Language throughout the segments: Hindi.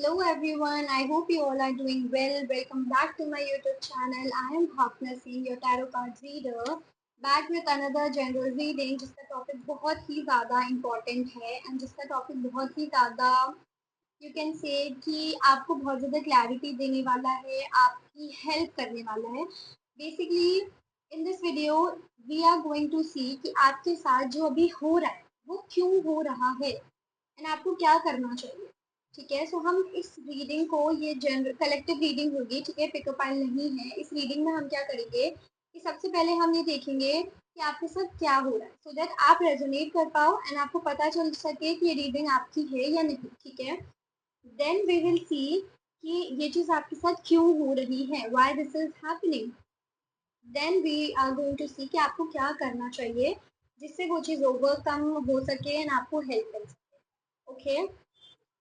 Hello everyone, I hope you all are doing well. Welcome back to my YouTube channel. I am Bhavna Singh, your tarot cards reader, back with another general reading जिसका टॉपिक बहुत ही ज़्यादा इम्पोर्टेंट है एंड जिसका टॉपिक बहुत ही ज़्यादा यू कैन से कि आपको बहुत ज़्यादा क्लैरिटी देने वाला है, आपकी हेल्प करने वाला है. Basically in this video we are going to see कि आपके साथ जो अभी हो रहा है वो क्यों हो रहा है एंड आपको क्या करना चाहिए. ठीक है, सो हम इस रीडिंग को, ये जनरल कलेक्टिव रीडिंग होगी, ठीक है, पिकअप पाइल नहीं है. इस रीडिंग में हम क्या करेंगे कि सबसे पहले हम ये देखेंगे कि आपके साथ क्या हो रहा है, सो दैट आप रेजोनेट कर पाओ एंड आपको पता चल सके कि ये रीडिंग आपकी है या नहीं. ठीक है, देन वी विल सी कि ये चीज़ आपके साथ क्यों हो रही है, why this is happening. Then we are going to see कि आपको क्या करना चाहिए जिससे वो चीज़ ओवरकम हो सके एंड आपको हेल्प कर सके. Okay,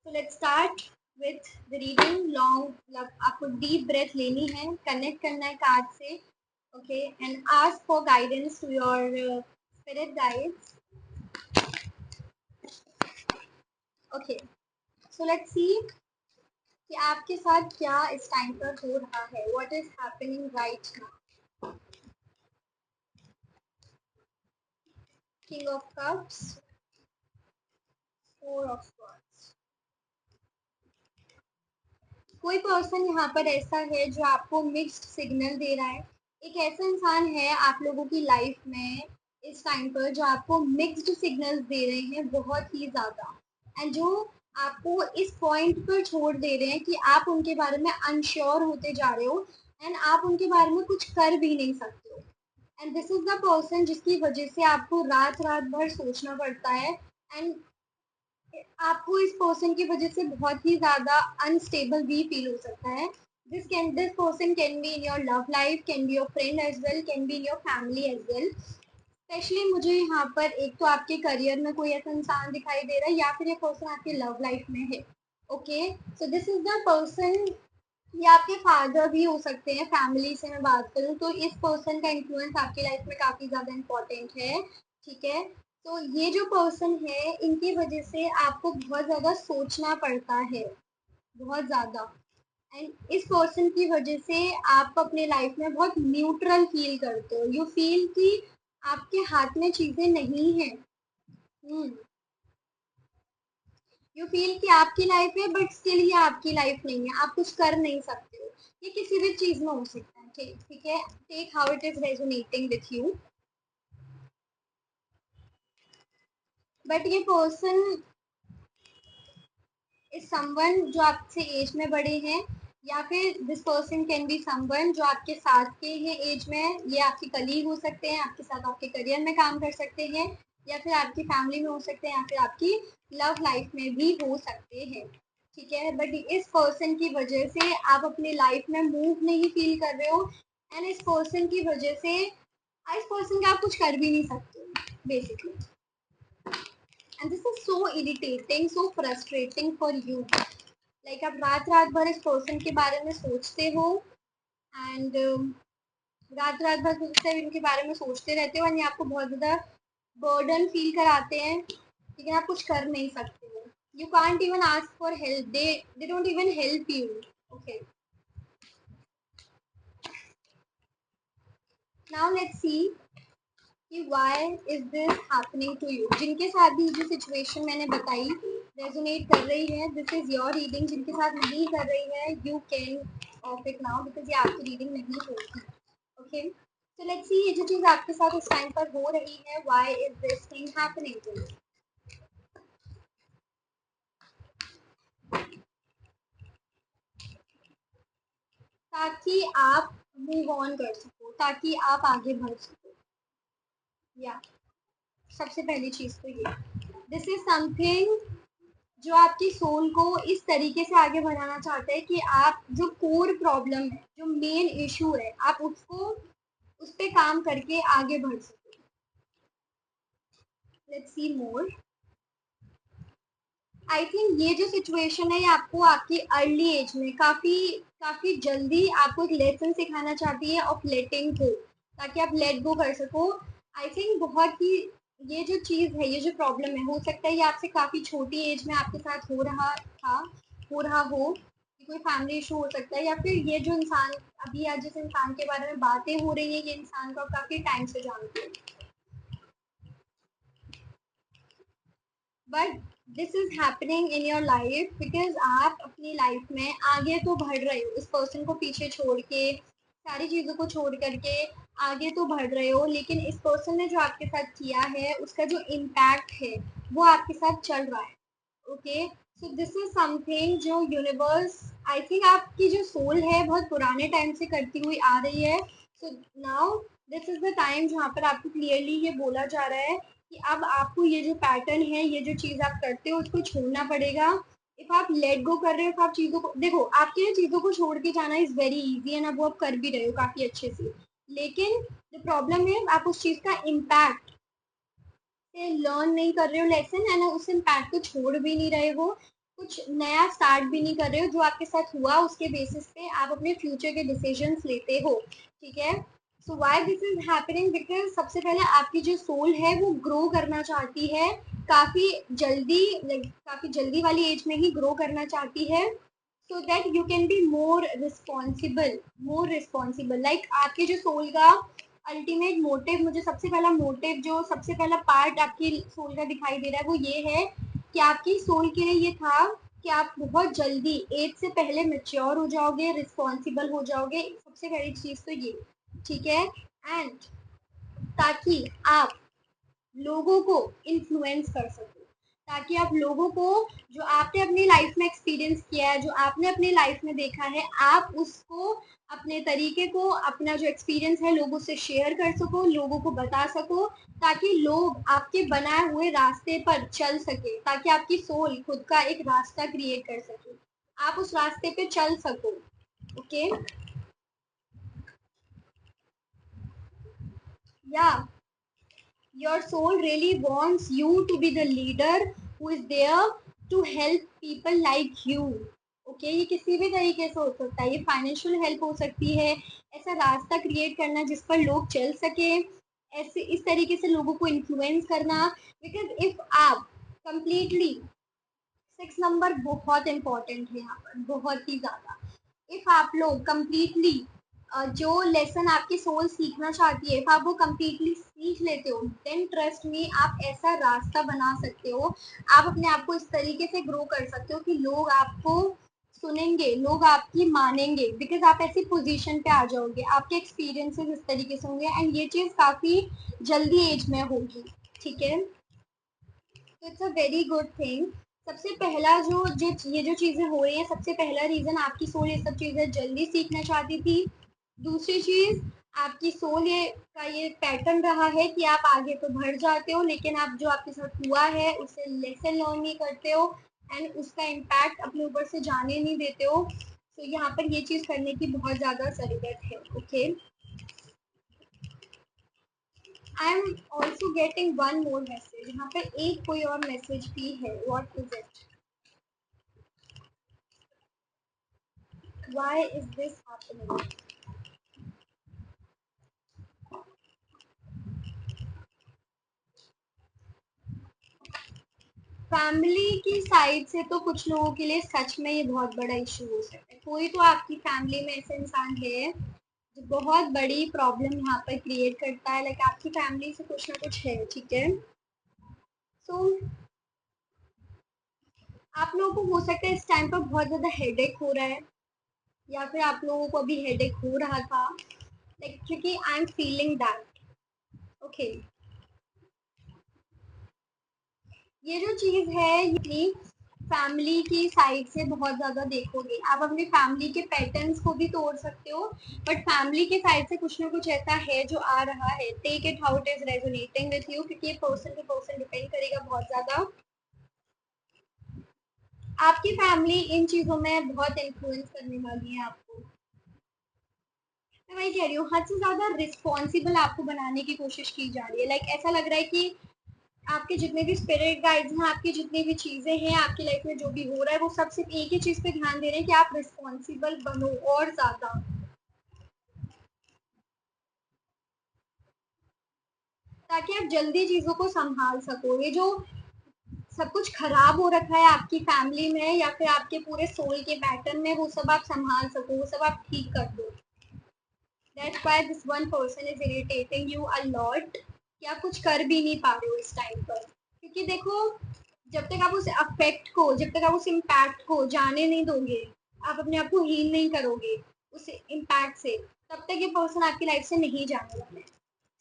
so let's start with the reading. long मतलब आपको deep breath लेनी है, connect करना है कार्ड से. okay, and ask for guidance to your spirit guides. okay, so let's see कि आपके साथ क्या इस टाइम पर हो रहा है. what is happening right now. king of cups, four of swords. कोई पर्सन यहाँ पर ऐसा है जो आपको मिक्स्ड सिग्नल दे रहा है. एक ऐसा इंसान है आप लोगों की लाइफ में इस टाइम पर जो आपको मिक्स्ड सिग्नल्स दे रहे हैं बहुत ही ज़्यादा, एंड जो आपको इस पॉइंट पर छोड़ दे रहे हैं कि आप उनके बारे में अनश्योर होते जा रहे हो एंड आप उनके बारे में कुछ कर भी नहीं सकते हो. And this is the person जिसकी वजह से आपको रात रात भर सोचना पड़ता है एंड आपको इस पर्सन की वजह से बहुत ही ज़्यादा अनस्टेबल भी फील हो सकता है. This person can be in your love life, can be your friend as well, can be in your family as well. Specially मुझे यहाँ पर एक तो आपके करियर में कोई ऐसा इंसान दिखाई दे रहा है या फिर ये पर्सन आपके लव लाइफ में है. Okay, so this is the person. ये आपके फादर भी हो सकते हैं. फैमिली से मैं बात करूँ तो इस पर्सन का इन्फ्लुएंस आपकी लाइफ में काफ़ी ज़्यादा इम्पोर्टेंट है. ठीक है, तो ये जो पर्सन है इनकी वजह से आपको बहुत ज़्यादा सोचना पड़ता है, बहुत ज़्यादा. एंड इस पर्सन की वजह से आप अपने लाइफ में बहुत न्यूट्रल फील करते हो. यू फील कि आपके हाथ में चीज़ें नहीं हैं. यू फील कि आपकी लाइफ है बट स्टिल ये आपकी लाइफ नहीं है, आप कुछ कर नहीं सकते हो. ये किसी भी चीज़ में हो सकता है. ठीक है, take how it is resonating with you. But ये पर्सन इज समवन जो आपसे एज में बड़े हैं, या फिर this person can be someone जो आपके साथ के हैं एज में. ये आपके कलीग हो सकते हैं, आपके साथ आपके करियर में काम कर सकते हैं, या फिर आपकी फैमिली में हो सकते हैं, या फिर आपकी लव लाइफ में भी हो सकते हैं. ठीक है, बट इस पर्सन की वजह से आप अपनी लाइफ में मूव नहीं फील कर रहे हो एंड इस पर्सन की वजह से इस पर्सन का आप कुछ कर भी नहीं सकते basically. And this is so irritating, so frustrating for you. Like आप रात रात भर इस पर्सन के बारे में सोचते हो एंड रात रात भर सिर्फ इनके बारे में सोचते रहते हो एंड ये आपको बहुत ज़्यादा बर्डन फील कराते हैं, लेकिन आप कुछ कर नहीं सकते हो. You can't even ask for help, they don't even help you. Okay, now let's see कि why is this happening to you. जिनके साथ भी जो सिचुएशन मैंने बताई रेजोनेट कर रही है, दिस इज योर रीडिंग. जिनके साथ नहीं कर रही है, you can of it now because ये आपकी रीडिंग नहीं होगी. ओके, सो लेट्स सी ये जो चीज़ आपके साथ इस टाइम पर हो रही है, why is this thing happening to you. ताकि आप मूव ऑन कर सको, ताकि आप आगे बढ़ सको. या सबसे पहली चीज़ तो ये, दिस इज समथिंग जो आपकी सोल को इस तरीके से आगे बढ़ाना चाहते हैं कि आप जो कोर प्रॉब्लम है, जो मेन इशू है, आप उसको उस पर काम करके आगे बढ़ सको. Let's see more. I think ये जो सिचुएशन है ये आपको आपकी अर्ली एज में काफ़ी काफ़ी जल्दी आपको एक लेसन सिखाना चाहती है ऑफ लेटिंग गो, ताकि आप लेट गो कर सको. आई थिंक बहुत ही ये जो चीज़ है, ये जो प्रॉब्लम है, हो सकता है ये आपसे काफ़ी छोटी एज में आपके साथ हो रहा था, हो रहा हो, कि कोई फैमिली इशू हो सकता है, या फिर ये जो इंसान अभी आज जिस इंसान के बारे में बातें हो रही है, ये इंसान को आप काफी टाइम से जानते हो, but this is happening in your life because आप अपनी लाइफ में आगे तो बढ़ रहे हो, इस पर्सन को पीछे छोड़ के, सारी चीज़ों को छोड़ करके आगे तो बढ़ रहे हो, लेकिन इस पर्सन ने जो आपके साथ किया है उसका जो इम्पैक्ट है वो आपके साथ चल रहा है। Okay, so this is something जो यूनिवर्स, आई थिंक आपकी जो सोल है बहुत पुराने टाइम से करती हुई आ रही है। So now this is the time जहाँ पर आपको क्लियरली ये बोला जा रहा है कि अब आपको ये जो पैटर्न है, ये जो चीज़ आप करते हो उसको छोड़ना पड़ेगा। इफ आप लेट गो कर रहे हो, if आप चीज़ों को देखो, आपके लिए चीज़ों को छोड़ के जाना इज़ वेरी इजी एंड अब वो आप कर भी रहे हो काफ़ी अच्छे से, लेकिन द प्रॉब्लम है आप उस चीज़ का इम्पैक्ट से लर्न नहीं कर रहे हो लेसन, एंड उस इम्पैक्ट को छोड़ भी नहीं रहे हो, कुछ नया स्टार्ट भी नहीं कर रहे हो। जो आपके साथ हुआ उसके बेसिस पे आप अपने फ्यूचर के डिसीजंस लेते हो, ठीक है। So why this is happening, because सबसे पहले आपकी जो सोल है वो ग्रो करना चाहती है, काफ़ी जल्दी, काफ़ी जल्दी वाली एज में ही ग्रो करना चाहती है, so that you can be more responsible. Like आपके जो सोल का अल्टीमेट मोटिव, मुझे सबसे पहला मोटिव, जो सबसे पहला पार्ट आपकी सोल का दिखाई दे रहा है वो ये है कि आपकी सोल के लिए ये था कि आप बहुत जल्दी एज से पहले मेच्योर हो जाओगे, रिस्पॉन्सिबल हो जाओगे, सबसे पहली चीज़ तो ये, ठीक है। एंड ताकि आप लोगों को इन्फ्लुएंस कर सको, ताकि आप लोगों को, जो आपने अपनी लाइफ में एक्सपीरियंस किया है, जो आपने अपनी लाइफ में देखा है, आप उसको अपने तरीके को, अपना जो एक्सपीरियंस है लोगों से शेयर कर सको, लोगों को बता सको, ताकि लोग आपके बनाए हुए रास्ते पर चल सके, ताकि आपकी सोल खुद का एक रास्ता क्रिएट कर सके, आप उस रास्ते पे चल सको। ओके, या your soul really wants you to be the leader who is there to help people like you. Okay, ये किसी भी तरीके से हो सकता है, ये फाइनेंशियल हेल्प हो सकती है, ऐसा रास्ता क्रिएट करना जिस पर लोग चल सके, ऐसे इस तरीके से लोगों को इन्फ्लुएंस करना। बिकॉज इफ आप कंप्लीटली, 6 नंबर बहुत इंपॉर्टेंट है यहाँ पर, बहुत ही ज़्यादा। इफ़ आप लोग कंप्लीटली जो लेसन आपकी सोल सीखना चाहती है, इफ आप वो कंप्लीटली सीख लेते हो, देन ट्रस्ट मी, आप ऐसा रास्ता बना सकते हो, आप अपने आप को इस तरीके से ग्रो कर सकते हो कि लोग आपको सुनेंगे, लोग आपकी मानेंगे, बिकॉज आप ऐसी पोजीशन पे आ जाओगे, आपके एक्सपीरियंसेस इस तरीके से होंगे, एंड ये चीज़ काफ़ी जल्दी एज में होगी, ठीक है। तो it's a very good thing. सबसे पहला जो ये जो चीज़ें हो रही हैं, सबसे पहला रीज़न आपकी सोल ये सब चीज़ें जल्दी सीखना चाहती थी। दूसरी चीज़, आपकी सोल ये पैटर्न रहा है कि आप आगे तो बढ़ जाते हो, लेकिन आप जो आपके साथ हुआ है उससे लेसन लर्न नहीं करते हो, एंड उसका इम्पैक्ट अपने ऊपर से जाने नहीं देते हो। तो यहाँ पर ये चीज़ करने की बहुत ज़्यादा ज़रूरत है। Okay, I am also getting one more message, यहाँ पर एक कोई और मैसेज भी है, what is it, why is this happening. Family की साइड से तो कुछ लोगों के लिए सच में ये बहुत बड़ा इशू हो सकता है, कोई तो आपकी फैमिली में ऐसा इंसान है जो बहुत बड़ी प्रॉब्लम यहाँ पर क्रिएट करता है, लाइक आपकी फैमिली से कुछ ना कुछ है, ठीक है। सो आप लोगों को हो सकता है इस टाइम पर बहुत ज़्यादा हेडेक हो रहा है, या फिर आप लोगों को अभी हेडेक हो रहा था, लाइक क्योंकि I am feeling that. Okay, ये जो चीज़ है ये फैमिली की साइड से बहुत ज़्यादा देखोगे, आप अपनी फैमिली के पैटर्न्स को भी तोड़ सकते हो, बट फैमिली के साइड से कुछ ना कुछ ऐसा है जो आ रहा है, take it how it is resonating with you, क्योंकि ये पर्सन टू पर्सन डिपेंड करेगा बहुत ज़्यादा। आपकी फैमिली इन चीज़ों में बहुत इन्फ्लुएंस करने वाली है आपको, मैं वही कह रही हूँ, हद से ज़्यादा रिस्पॉन्सिबल आपको बनाने की कोशिश की जा रही है, लाइक ऐसा लग रहा है कि आपके जितने भी स्पिरिट गाइड्स हैं, आपकी जितनी भी चीज़ें हैं, आपकी लाइफ में जो भी हो रहा है, वो सब सिर्फ एक ही चीज़ पे ध्यान दे रहे हैं कि आप रिस्पॉन्सिबल बनो और ज़्यादा, ताकि आप जल्दी चीज़ों को संभाल सको। ये जो सब कुछ खराब हो रखा है आपकी फैमिली में या फिर आपके पूरे सोल के पैटर्न में, वो सब आप संभाल सको, वो सब आप ठीक कर दो। That's why this one person is irritating you a lot कि आप कुछ कर भी नहीं पा रहे हो इस टाइम पर। क्योंकि देखो, जब तक आप उस अफेक्ट को, जब तक आप उस इम्पैक्ट को जाने नहीं दोगे, आप अपने आप को हील नहीं करोगे उस इम्पैक्ट से, तब तक ये पर्सन आपकी लाइफ से नहीं जाने वाले।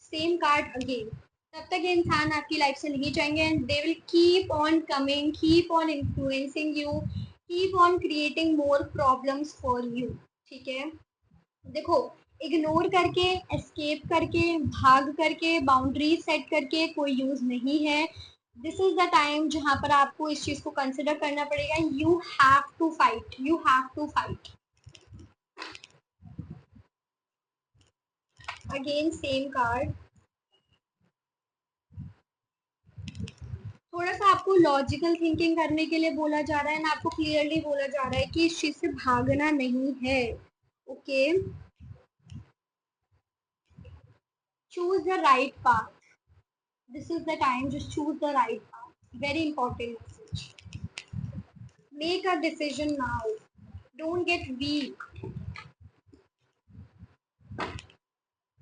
सेम कार्ड अगेन, तब तक ये इंसान आपकी लाइफ से नहीं जाएंगे and they will keep on coming, keep on influencing you, keep on creating more problems for you. ठीक है, देखो, इग्नोर करके, एस्केप करके, भाग करके, बाउंड्री सेट करके कोई यूज नहीं है। दिस इज द टाइम जहां पर आपको इस चीज को कंसिडर करना पड़ेगा। You have to fight, you have to fight. Again same card. थोड़ा सा आपको लॉजिकल थिंकिंग करने के लिए बोला जा रहा है ना, आपको क्लियरली बोला जा रहा है कि इस चीज से भागना नहीं है। Okay, choose the right path. This is the time, just choose the right path. Very important message. Make a decision now, don't get weak.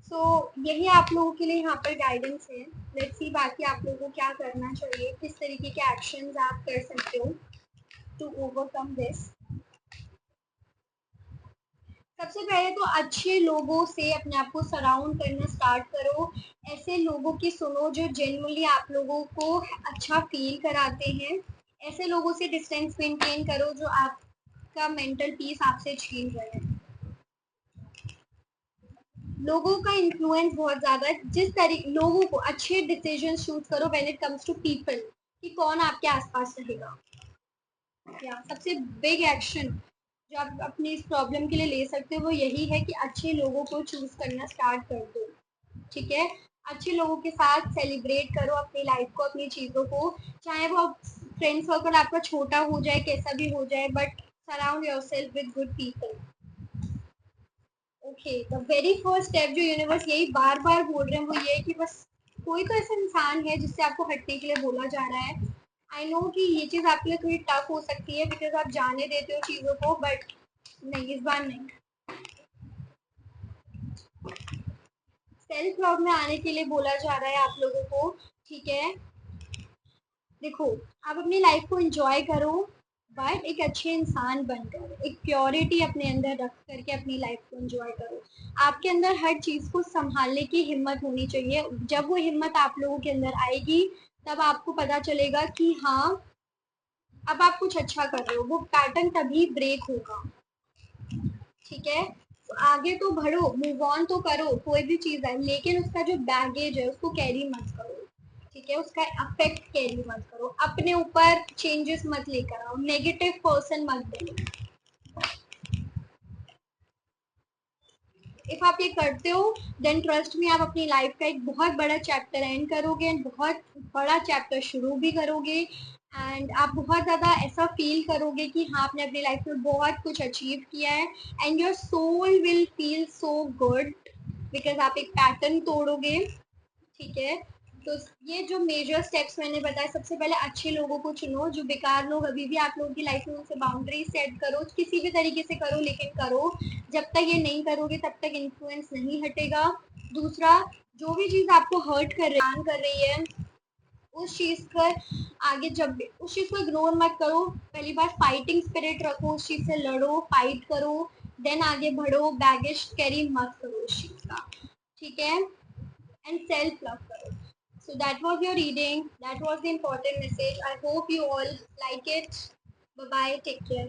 So यही आप लोगों के लिए यहाँ पर गाइडेंस है। लेट्स सी बाकी आप लोगों को क्या करना चाहिए, किस तरीके के एक्शंस आप कर सकते हो टू ओवरकम दिस। सबसे पहले तो अच्छे लोगों से अपने आप को सराउंड करना स्टार्ट करो। ऐसे लोगों की सुनो जो जेन्युइनली आप लोगों को अच्छा फील कराते हैं। ऐसे लोगों से डिस्टेंस मेंटेन करो जो आपका मेंटल पीस आपसे छीन रहे हैं। लोगों का इन्फ्लुएंस बहुत ज्यादा है। जिस तरीके लोगों को अच्छे डिसीजन चूज करो when it comes to people, कि कौन आपके आसपास रहेगा। या सबसे बिग एक्शन जो आप अपनी इस प्रॉब्लम के लिए ले सकते हो वो यही है कि अच्छे लोगों को चूज करना स्टार्ट कर दो। ठीक है, अच्छे लोगों के साथ सेलिब्रेट करो अपनी लाइफ को, अपनी चीज़ों को। चाहे वो फ्रेंड सर्कल आपका छोटा हो जाए, कैसा भी हो जाए, but surround yourself with good people. Okay, the very first step जो यूनिवर्स यही बार बार बोल रहे हैं वो ये है कि बस कोई तो ऐसा इंसान है जिससे आपको हटने के लिए बोला जा रहा है। आई नो कि ये चीज़ आपके लिए थोड़ी टफ हो सकती है बिकॉज आप जाने देते हो चीज़ों को, बट नहीं, इस बार नहीं। सेल्फ लव में आने के लिए बोला जा रहा है आप लोगों को। ठीक है, देखो, आप अपनी लाइफ को एंजॉय करो, बट एक अच्छे इंसान बनकर, एक प्योरिटी अपने अंदर रख करके अपनी लाइफ को एंजॉय करो। आपके अंदर हर चीज़ को संभालने की हिम्मत होनी चाहिए। जब वो हिम्मत आप लोगों के अंदर आएगी तब आपको पता चलेगा कि हाँ, अब आप कुछ अच्छा कर रहे हो। वो पैटर्न तभी ब्रेक होगा। ठीक है, तो आगे तो बढ़ो, मूव ऑन तो करो, कोई भी चीज़ है, लेकिन उसका जो बैगेज है उसको कैरी मत करो। ठीक है, उसका अफेक्ट कैरी मत करो, अपने ऊपर चेंजेस मत लेकर आओ, नेगेटिव पर्सन मत बनो। इफ आप ये करते हो देन ट्रस्ट में आप अपनी लाइफ का एक बहुत बड़ा चैप्टर एंड करोगे एंड बहुत बड़ा चैप्टर शुरू भी करोगे। एंड आप बहुत ज़्यादा ऐसा फील करोगे कि हाँ, आपने अपनी लाइफ में बहुत कुछ अचीव किया है and your soul will feel so good because आप एक पैटर्न तोड़ोगे। ठीक है, तो ये जो मेजर स्टेप्स मैंने बताए, सबसे पहले अच्छे लोगों को चुनो। जो बेकार लोग अभी भी आप लोगों की लाइफ में, उनसे बाउंड्री सेट करो, किसी भी तरीके से करो, लेकिन करो। जब तक ये नहीं करोगे तब तक इन्फ्लुएंस नहीं हटेगा। दूसरा, जो भी चीज़ आपको हर्ट कर रही है उस चीज़ पर आगे, जब भी उस चीज़ को इग्नोर मत करो। पहली बार फाइटिंग स्पिरिट रखो, उस चीज़ से लड़ो, फाइट करो, देन आगे बढ़ो, बैगेज कैरी मत करो उस चीज़ का। ठीक है, and self-love करो. So that was your reading. That was the important message. I hope you all like it. Bye bye. Take care.